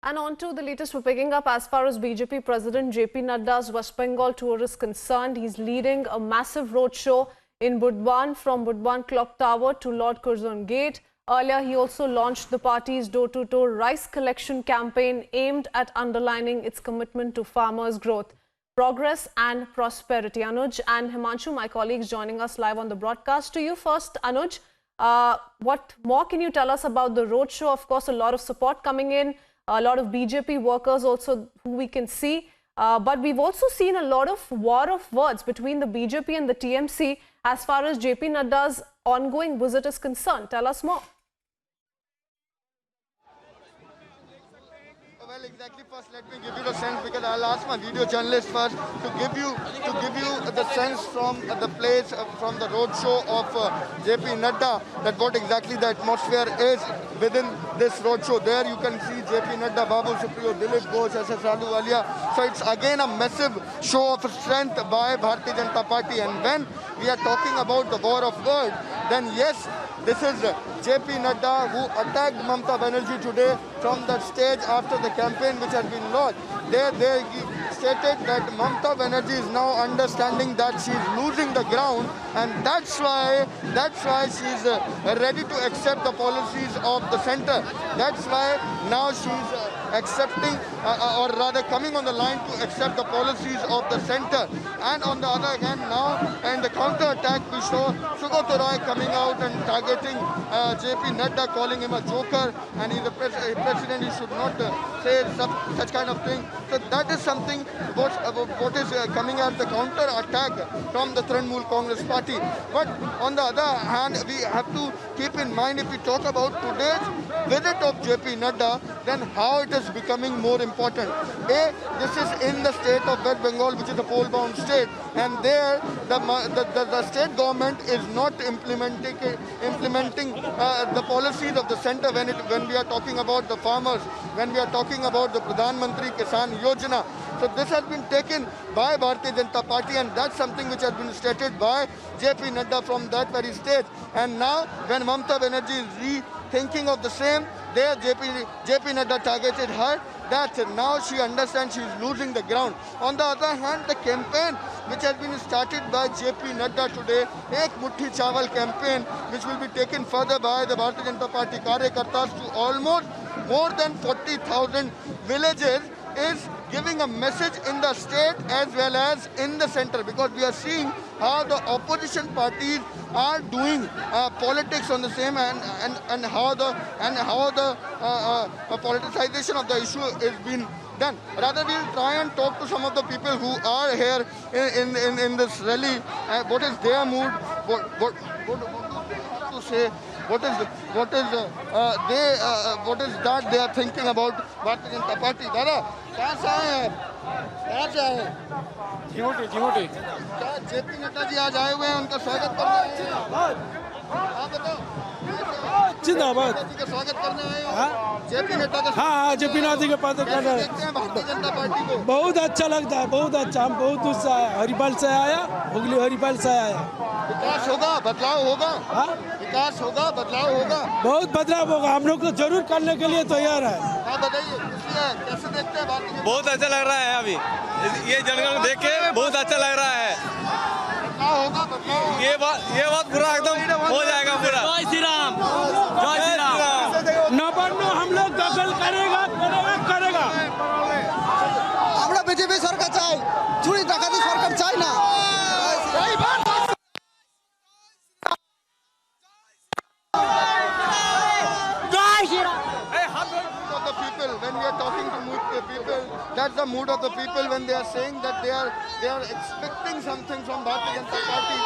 And on to the latest we're picking up as far as BJP President JP Nadda's West Bengal tour is concerned. He's leading a massive roadshow in Burdwan from Burdwan Clock Tower to Lord Curzon Gate. Earlier, he also launched the party's door-to-door rice collection campaign aimed at underlining its commitment to farmers' growth, progress and prosperity. Anuj and Himanshu, my colleagues, joining us live on the broadcast. To you first, Anuj, what more can you tell us about the roadshow? Of course, a lot of support coming in. A lot of BJP workers also who we can see. But we've also seen a lot of war of words between the BJP and the TMC as far as JP Nadda's ongoing visit is concerned. Tell us more. Well, exactly. First, let me give you the sense, because I'll ask my video journalist first to give you the sense from the place, from the roadshow of JP Nadda, that what exactly the atmosphere is within this roadshow. There you can see JP Nadda, Babu Supriyo, Dilip Ghosh, SS Ahluwalia. So it's again a massive show of strength by Bharatiya Janata Party. And when we are talking about the war of words, then yes, this is JP Nadda who attacked Mamata Banerjee today from the stage after the campaign which has been launched. They stated that Mamata Banerjee is now understanding that she is losing the ground, and that's why she's ready to accept the policies of the center. That's why now she's accepting or rather coming on the line to accept the policies of the center. And on the other hand, now in the counter attack we saw Sugata Roy coming out and targeting JP Nadda, calling him a joker, and he's a president, he should not say such kind of thing. So that is something what is coming as the counter attack from the Trinamool Congress party. But on the other hand, we have to keep in mind, if we talk about today's visit of JP Nadda, then how it is becoming more important. This is in the state of West Bengal, which is a poll-bound state, and there the state government is not implementing the policies of the center when we are talking about the farmers, when we are talking about the Pradhan Mantri Kisan Yojana. So this has been taken by Bharatiya Janata Party, and that's something which has been stated by JP Nadda from that very stage. And now when Mamata Banerjee is rethinking of the same, there JP Nadda targeted her, that now she understands she is losing the ground. On the other hand, the campaign which has been started by JP Nadda today, Ek Muthi Chawal campaign, which will be taken further by the Bharatiya Janata Party Karyakartas to almost more than 40,000 villages, is giving a message in the state as well as in the center, because we are seeing how the opposition parties are doing politics on the same, and how the politicization of the issue is being done. Rather, we'll try and talk to some of the people who are here in this rally. What is their mood? What to say? What is that they are thinking about Bharatiya Janata Party? Dada, कहाँ से आए हैं? कहाँ से आए हैं? झिमुटी। क्या JP Nadda ji आज आए हुए हैं, उनका स्वागत करने आए हैं? हाँ बताओ। जिंदाबाद। जी का स्वागत करने आए हो? JP नड्डा का। हाँ, JP नड्डा के पास करना है। देखते हैं भारतीय जनता पार्टी को। बहुत अच्छा लगता है, बहुत अच्छा। हम बहुत दूर से आए, हरिपाल से आया, हुगली हरिपाल से आया। विकास होगा, बदलाव होगा। हाँ? विकास होगा, बदलाव होगा। बहुत बदलाव होगा, हम लोग तो जरूर करने के लिए तैयार है। हाँ बताइए, कैसे देखते हैं भारतीय? बहुत अच्छा लग रहा है अभी ये जनगण को देख के, बहुत अच्छा लग रहा है। होगा बदलाव। ये बात पूरा एकदम हो जाएगा पूरा। जय श्री राम, जय श्री राम। नवान्न हम लोग दखल करेगा। আমরা বিজেপি সরকার চাই, চুরি ডাকাতি সরকার চাই না। When we are talking to people, that's the mood of the people when they are saying that they are expecting something from Bharatiya Janata Party.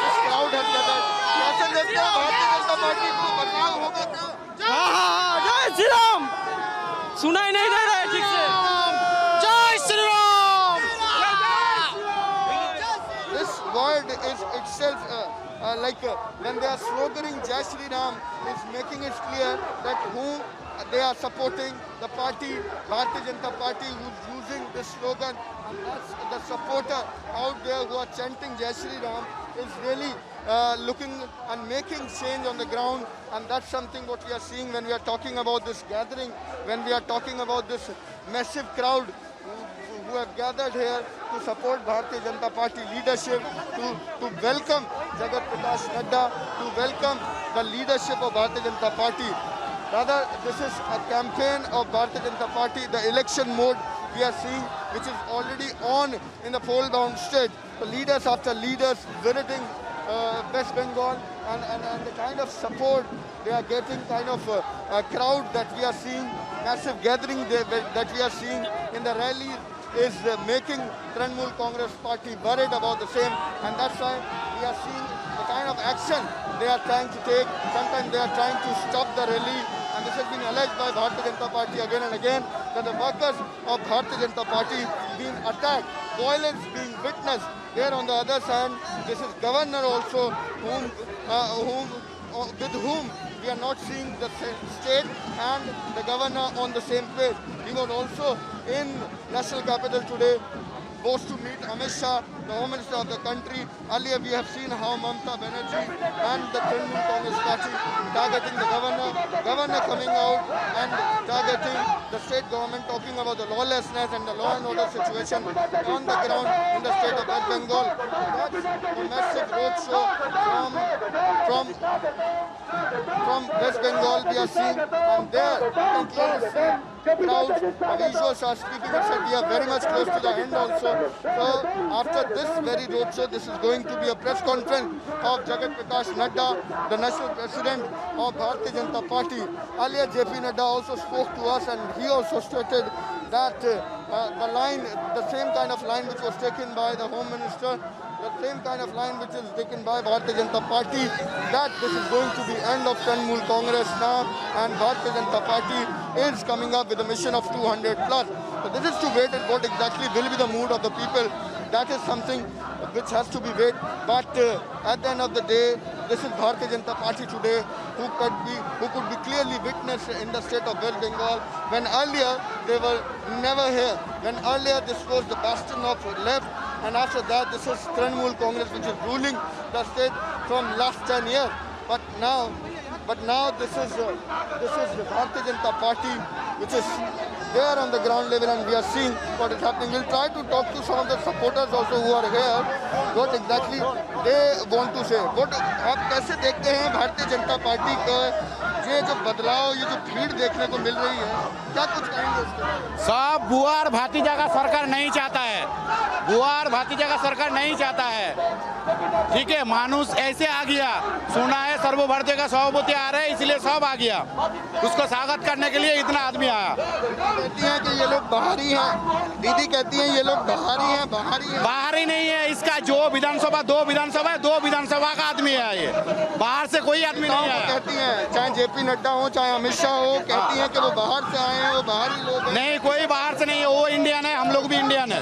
This crowd has gathered. कैसे देखते हैं भारतीय जनता पार्टी को, बदलाव होगा क्या? हाँ, जय श्री राम। सुनाई नहीं दे रहा है ठीक से। जय Shri Ram. This word is itself when they are sloganing Jai Shri Ram, is making it clear that whom they are supporting, the party, Bharatiya Janata Party, who's using this slogan, and that's the supporter out there who are chanting Jai Shri Ram. is really looking and making change on the ground, and that's something what we are seeing when we are talking about this gathering, when we are talking about this massive crowd who have gathered here to support Bharatiya Janata Party leadership, to welcome Jagat Prakash Nadda, to welcome the leadership of Bharatiya Janata Party. Rather, this is a campaign of Bharatiya Janata Party, the election mode we are seeing, which is already on in the fold-down stage. The leaders after leaders visiting West Bengal, and the kind of support they are getting, kind of a crowd that we are seeing, massive gathering that we are seeing in the rally is making Trinamool Congress Party worried about the same, and that's why we are seeing the kind of action they are trying to take. Sometimes they are trying to stop the rally, and this has been alleged by Bharatiya Janata Party again and again, that the workers of Bharatiya Janata Party being attacked, violence being witnessed. There on the other side, this is governor also, with whom we are not seeing the state and the governor on the same page. He was also in national capital today, was to meet Amit Shah, the Home Minister of the country. Earlier we have seen how Mamata Banerjee and the Trinamool Congress Party targeting the governor coming out and targeting the state government, talking about the lawlessness and the law and order situation on the ground in the state of West Bengal. That's a massive roadshow from West Bengal we are seeing, and there you can clearly see crowds. The visuals are speaking itself. We are very much close to the end also. So after this very roadshow, this is going to be a press conference of Jagat Prakash Nadda, the national president of Bharatiya Janata Party. Earlier JP Nadda also spoke to us, and he also stated that the same kind of line which was taken by the Home Minister, the same kind of line which is taken by Bharatiya Janata Party, that this is going to be end of Trinamool Congress now, and Bharatiya Janata Party is coming up with a mission of 200 plus. So this is to wait at what exactly will be the mood of the people. That is something which has to be wait. But at the end of the day, this is Bharatiya Janata Party today, who could be clearly witnessed in the state of West Bengal, when earlier they were never here. When earlier this was the bastion of left, and after that this is Trinamool Congress which is ruling the state from last 10 years. But now this is the Bharatiya Janata Party which is there on the ground level, and we are seeing what is happening. We'll try to talk to some of the supporters also who are here, what exactly they want to say. What आप कैसे देखते हैं Bharatiya Janata party का ये जो बदलाव, ये जो भीड़ देखने को मिल रही है, क्या कुछ कहेंगे इसके बारे में? सब बुआर भतीजा का सरकार नहीं चाहता है, बुआर भतीजा का सरकार नहीं चाहता है। ठीक है, मानुस ऐसे आ गया, सुना है सर्वभारतीय का सभापति आ रहे, इसलिए सब आ गया, उसको स्वागत करने के लिए इतना आदमी आया। कहती हैं कि ये लोग बाहरी हैं, दीदी कहती हैं ये लोग बाहरी हैं। बाहरी नहीं है, इसका जो विधानसभा दो विधानसभा का आदमी है, ये बाहर से कोई आदमी नहीं है। कहती हैं चाहे जेपी नड्डा हो चाहे अमित शाह हो, कहती हैं कि वो बाहर से आए हैं, वो बाहरी लोग हैं। नहीं, कोई बाहर से नहीं है, वो इंडियन है, हम लोग भी इंडियन है।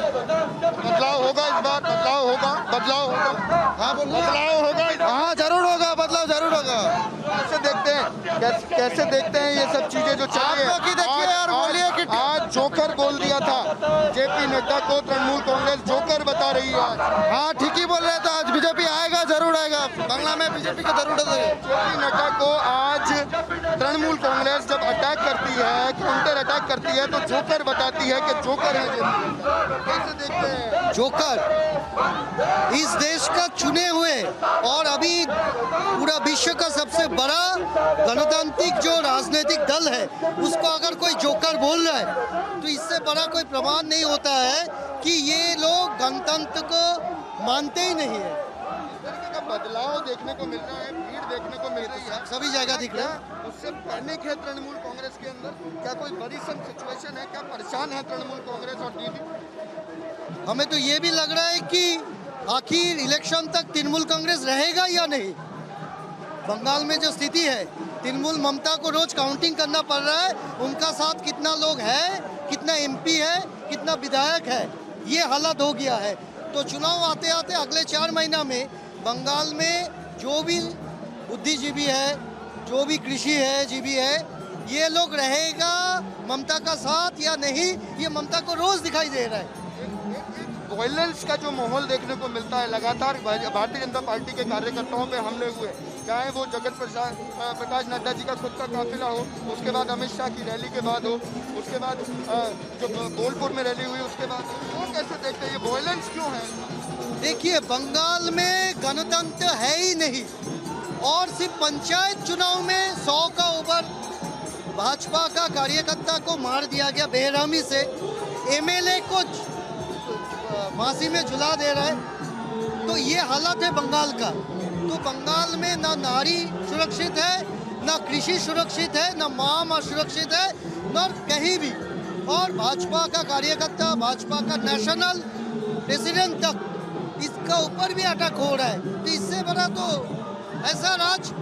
बदलाव होगा इस बार, बदलाव होगा। हाँ बोलिए, बदलाव होगा। हाँ जरूर होगा, बदलाव जरूर होगा। कैसे देखते हैं ये सब चीजें जो चल रही आप लोग ही देखिए यार, बोलिए कि आज जोकर बोल दिया था जेपी नड्डा को, तृणमूल कांग्रेस जोकर बता रही है आज। हाँ ठीक ही बोल रहे थे, आज बीजेपी आएगा, जरूर आएगा, बांग्ला में बीजेपी की जरूरत है। जेपी नड्डा को आज तृणमूल कांग्रेस जब अटैक करती है, काउंटर अटैक करती है, तो जोकर बताती है कि जोकर है जेपी। कैसे देखते हैं? जोकर इस देश का चुने हुए और अभी पूरा विश्व का सबसे बड़ा गणतांत्रिक जो राजनीतिक दल है, उसको अगर कोई जोकर बोल रहा है तो इससे बड़ा कोई प्रमाण नहीं होता है कि ये लोग गणतंत्र को मानते ही नहीं है। का बदलाव देखने को मिल रहा है, भीड़ देखने को मिल रही है, सभी जगह दिख रहा है। उससे पैनिक है तृणमूल कांग्रेस के अंदर, क्या कोई बड़ी सिचुएशन है, क्या परेशान है तृणमूल कांग्रेस और दीदी? हमें तो ये भी लग रहा है कि आखिर इलेक्शन तक तृणमूल कांग्रेस रहेगा या नहीं। बंगाल में जो स्थिति है, तृणमूल ममता को रोज काउंटिंग करना पड़ रहा है, उनका साथ कितना लोग है, कितना एमपी है, कितना विधायक है, ये हालत हो गया है। तो चुनाव आते आते अगले 4 महीना में बंगाल में जो भी बुद्धिजीवी है, जो भी कृषि है, जीवी है, ये लोग रहेगा ममता का साथ या नहीं, ये ममता को रोज दिखाई दे रहा है। वायलेंस का जो माहौल देखने को मिलता है, लगातार भारतीय जनता पार्टी के कार्यकर्ताओं पे हमले हुए, चाहे वो जगत प्रकाश नड्डा जी का खुद का काफिला हो, उसके बाद अमित शाह की रैली के बाद हो, उसके बाद जो बोलपुर में रैली हुई उसके बाद, वो कैसे देखते हैं, ये वायलेंस क्यों है? देखिए, बंगाल में गणतंत्र है ही नहीं और सिर्फ पंचायत चुनाव में 100 का ऊपर भाजपा का कार्यकर्ता को मार दिया गया बेरहमी से, एमएलए को फांसी में झुला दे रहा है। तो ये हालत है बंगाल का। तो बंगाल में ना नारी सुरक्षित है, ना कृषि सुरक्षित है, ना मां सुरक्षित है, न कहीं भी। और भाजपा का कार्यकर्ता, भाजपा का नेशनल प्रेसिडेंट तक इसका ऊपर भी अटैक हो रहा है। तो इससे बड़ा तो ऐसा राज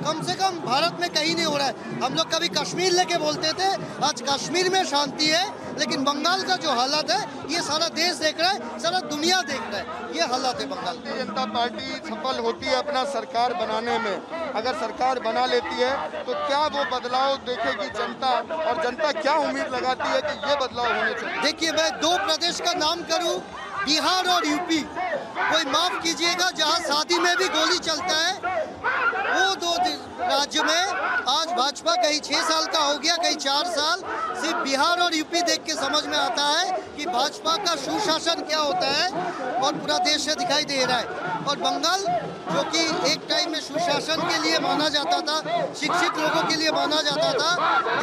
कम से कम भारत में कहीं नहीं हो रहा है। हम लोग कभी कश्मीर लेके बोलते थे, आज कश्मीर में शांति है, लेकिन बंगाल का जो हालत है ये सारा देश देख रहा है, सारा दुनिया देख रहा है, ये हालत है बंगाल। भारतीय जनता पार्टी सफल होती है अपना सरकार बनाने में, अगर सरकार बना लेती है तो क्या वो बदलाव देखेगी जनता, और जनता क्या उम्मीद लगाती है कि ये बदलाव होने चाहिए? देखिए, मैं 2 प्रदेश का नाम करूं, बिहार और यूपी। कोई माफ कीजिएगा, जहां शादी में भी गोली चलता है, वो 2 राज्य में आज भाजपा कहीं 6 साल का हो गया, कहीं 4 साल। सिर्फ बिहार और यूपी देख के समझ में आता है कि भाजपा का सुशासन क्या होता है, और पूरा देश से दिखाई दे रहा है। और बंगाल, जो कि एक टाइम में सुशासन के लिए माना जाता था, शिक्षित लोगों के लिए माना जाता था,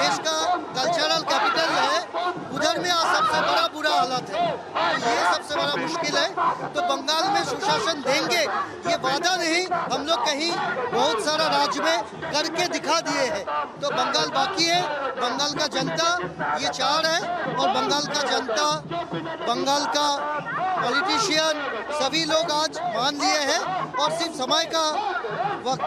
देश का कल्चरल कैपिटल है, उधर में आज सबसे बड़ा बुरा हालत है। तो ये सबसे बड़ा मुश्किल है। तो बंगाल में सुशासन देंगे, ये वादा नहीं, हम लोग कहीं बहुत सारा राज्य में करके दिखा दिए हैं। तो बंगाल बाकी है, बंगाल का जनता ये चाह रहा है, और बंगाल का जनता, बंगाल का पॉलिटिशियन, सभी लोग आज मान लिए हैं, और सिर्फ समय का वक्त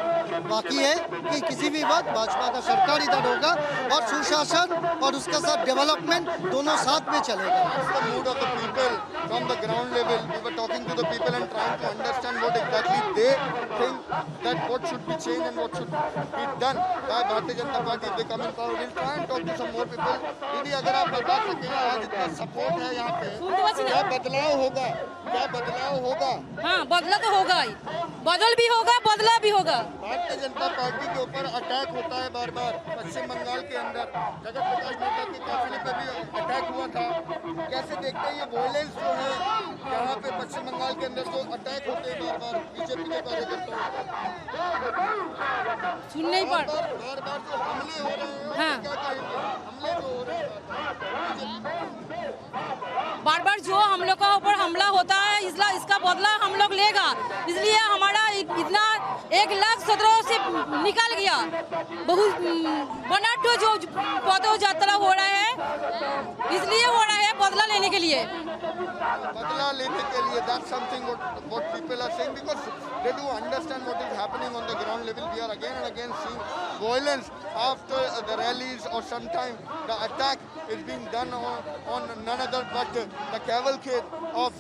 बाकी है कि किसी भी वक्त भाजपा का सरकार इधर होगा, और सुशासन और उसका साथ डेवलपमेंट दोनों साथ में चलेगा। The mood of the people from the ground level. We were talking to the people and trying to understand what exactly they think, that what should be changed and what should be done by Bharatiya Janata Party if they come in power. We'll try and talk to some more people. दीदी, अगर आप बता सकें, आज इतना support है यहाँ पे, क्या बदलाव होगा? क्या बदलाव होगा? हाँ, बदला तो होगा ही, बदल भी होगा, बदला भी होगा। भारतीय जनता पार्टी के ऊपर अटैक होता है बार बार। पश्चिम बंगाल के अंदर जगत प्रकाश नड्डा के काफिले पे भी अटैक हुआ था। कैसे देखते हैं ये वायलेंस जो है यहाँ पे पश्चिम बंगाल के अंदर, जो अटैक होते हैं बार बार बीजेपी के कार्यकर्ताओं सुन नहीं पड़ बार बार जो हमले हो रहे हैं, हाँ। क्या कहेंगे? हमले जो हो रहे हैं बार बार जो हम लोग का ऊपर हमला होता है, इसका बदला हम लोग लेगा। इसलिए हमारा इतना 1,17,000 से निकल गया। बहुत बनाटो जो पद यात्रा हो रहा है, इसलिए हो रहा है बदला लेने के लिए। बदला लेने के लिए, that's something what people are saying, because they do understand what is happening on the ground level. We are again and again seeing violence after the rallies, or sometimes the attack is being done on none other but the cavalcade of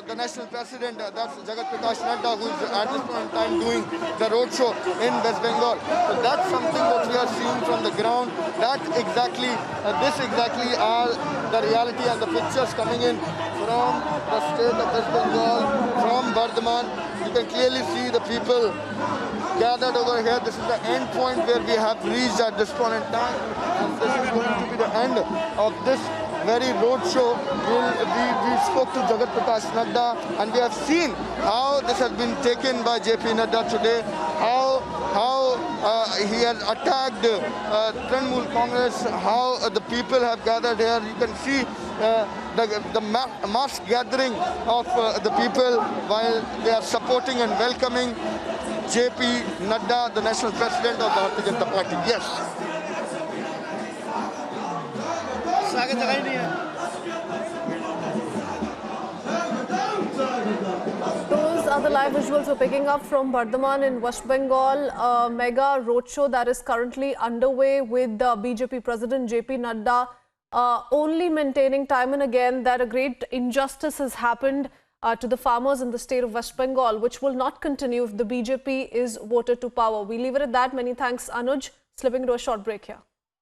the national president, that's Jagat Prakash Nadda, who is at this point in time doing the road show in West Bengal. So that's something that we are seeing from the ground. That exactly, this exactly are the reality and the pictures coming in from the state of West Bengal, from Bardhaman. You can clearly see the people gathered over here. This is the end point where we have reached at this point in time, and this is going to be the end of this very road show. We spoke to Jagat Prakash Nadda, and we have seen how this has been taken by JP Nadda today, how he has attacked Trinamool Congress, how the people have gathered here. You can see the mass gathering of the people while they are supporting and welcoming JP Nadda, the national president of the Bharatiya Janata Party. Yes. Those are the live visuals we're picking up from Bardhaman in West Bengal. A mega roadshow that is currently underway with BJP President JP Nadda only maintaining time and again that a great injustice has happened to the farmers in the state of West Bengal, which will not continue if the BJP is voted to power. We leave it at that. Many thanks, Anuj. Slipping to a short break here.